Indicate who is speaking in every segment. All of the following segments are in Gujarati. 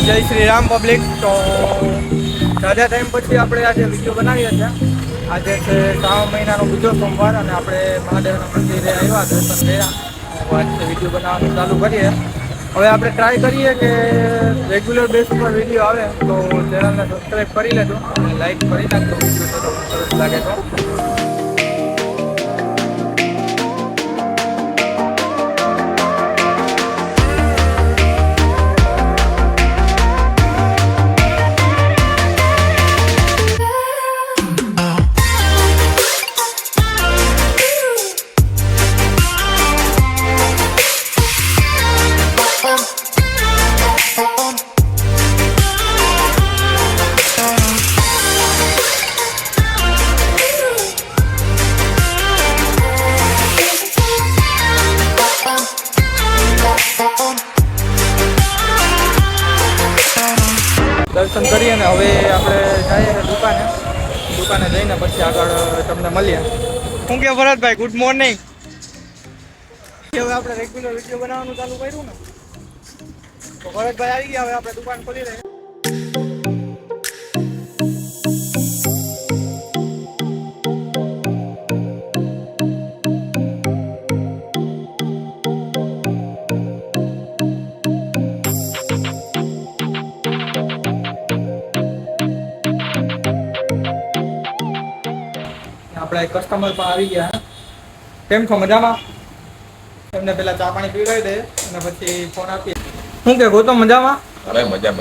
Speaker 1: જય શ્રી રામ પબ્લિક. તો જાજા ટાઈમ પછી આપણે આજે વિડીયો બનાવીએ છીએ. આજે છે શ્રાવણ મહિનાનો બીજો સોમવાર અને આપણે મહાદેવના મંદિરે આવ્યા દર્શન કર્યા. આજે વિડીયો બનાવવાનું ચાલુ કરીએ. હવે આપણે ટ્રાય કરીએ કે રેગ્યુલર બેઝ ઉપર વિડીયો આવે તો ચેનલને સબસ્ક્રાઈબ કરી લેજો અને લાઈક કરી નાખજો વિડીયો તો સરસ લાગે તો. દર્શન કરીએ ને હવે આપણે જઈએ દુકાને જઈને પછી આગળ તમને મળીએ. શું કે ભરતભાઈ, ગુડ મોર્નિંગ. હવે આપણે રેગ્યુલર વિડીયો બનાવવાનું ચાલુ કર્યું ને તો ભરતભાઈ આવી ગયા. હવે આપણે દુકાન ખોલી રહી. આપણા એક કસ્ટમર પણ આવી ગયા. કેમ છો, મજામાં? એમને પેલા ચા પાણી પીવડાવી દે અને પછી ફોન આપીએ. શું કે ગૌતમ, મજામાં?
Speaker 2: અરે મજા.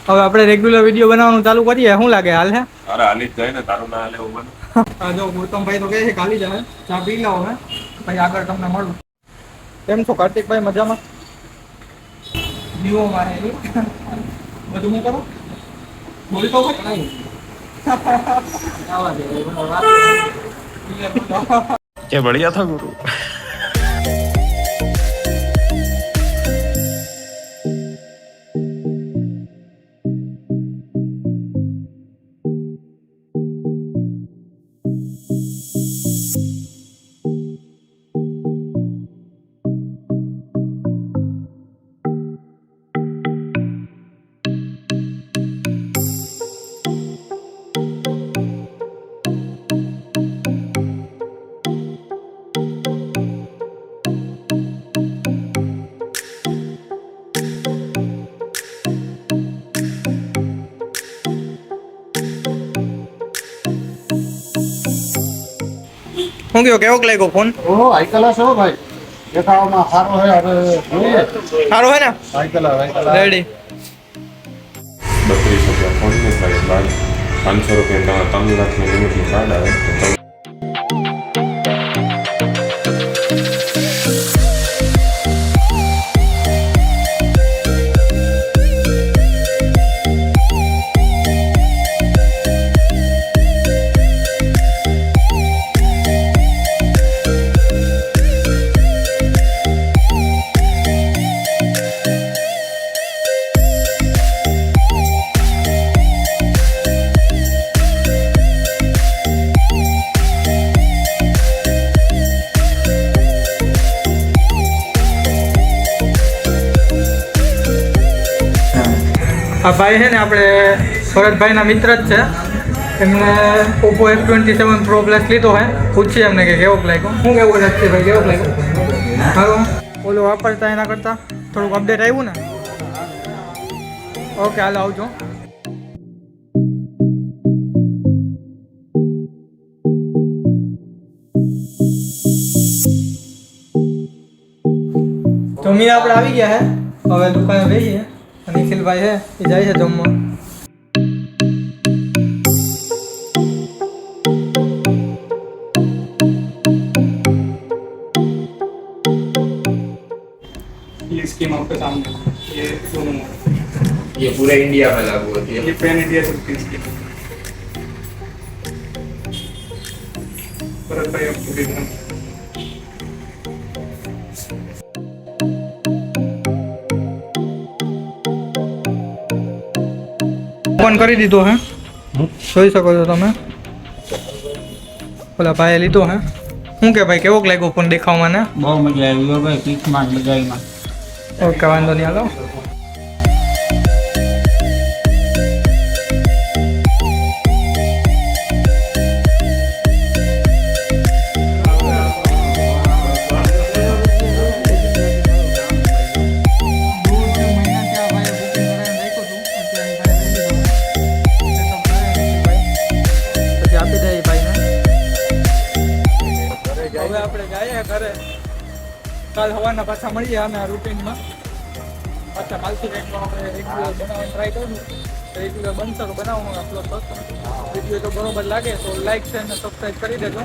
Speaker 1: હવે આપણે રેગ્યુલર વિડીયો બનાવવાનું ચાલુ કરીએ. શું લાગે, હાલ હે?
Speaker 2: અરે હાલી જ જાય ને, તારું ના હાલે એવું
Speaker 1: હા, જો ગૌતમભાઈ તો કહે છે હાલી જાય. ચા પી લો હવે, પછી આગળ તમને મળું. કેમ છો કાર્તિકભાઈ, મજામાં? જીવો મારે બધું હું કરું બોલતો નહીં.
Speaker 2: क्या बढ़िया था गुरु.
Speaker 1: શું કહ્યું, કેવો લાગ્યો ફોન?
Speaker 3: ઓહો, હાઈ ક્લાસ હો ભાઈ. દેખાવામાં સારો હે. હવે જોઈએ
Speaker 1: સારો હે ને?
Speaker 3: High class
Speaker 1: ready.
Speaker 2: 32 રૂપિયા ફોન ને થાય બાદ 500 રૂપિયા 3 લાખની લિમિટનું કાર્ડ આવે તો
Speaker 1: આ ભાઈ છે ને આપણે ભરતભાઈના મિત્ર જ છે. એમને ઓપ્પો F27 Pro Plus લીધો હે. પૂછીએ એમને કે કેવો લાગ્યો. શું કેવું લાગશે ભાઈ, કેવો લાગ્યો? સારું. ઓલો વાપરતા એના કરતાં થોડુંક અપડેટ આવ્યું ને? ઓકે, હાલો આવજો. જમીને આપણે આવી ગયા હે. હવે દુકાને બેસીએ. નિખિલભાઈ છે એ જાય છે જમવા. ये स्कीम आपके सामने ये दोनों
Speaker 2: ये पूरा इंडिया में लागू होती है.
Speaker 1: ये पैन इंडिया चलती स्कीम. भरतभाई आपको देखना ઓપન કરી દીધો હે. જોઈ શકો છો તમે. ઓલા ભાઈએ લીધો હે. શું કે ભાઈ કેવોક લાગ્યો ફોન દેખાવમાં ને?
Speaker 3: બહુ મજા આવી ભાઈ, પીઠમાં બજાઈમાં.
Speaker 1: ઓકે વાંધો નહીં, હાલો. કરે. કાલ સવારના પાછા મળીએ અમે આ રૂટીનમાં. પાછા કાલથી કંઈક આપણે રેગ્યુલર બનાવવાનું ટ્રાય કરશું. રેગ્યુલર બનશે તો બનાવવાનું અપલોડ કરશું. વિડીયો તો બરોબર લાગે તો લાઈક શેર અને સબસ્ક્રાઈબ કરી દેજો.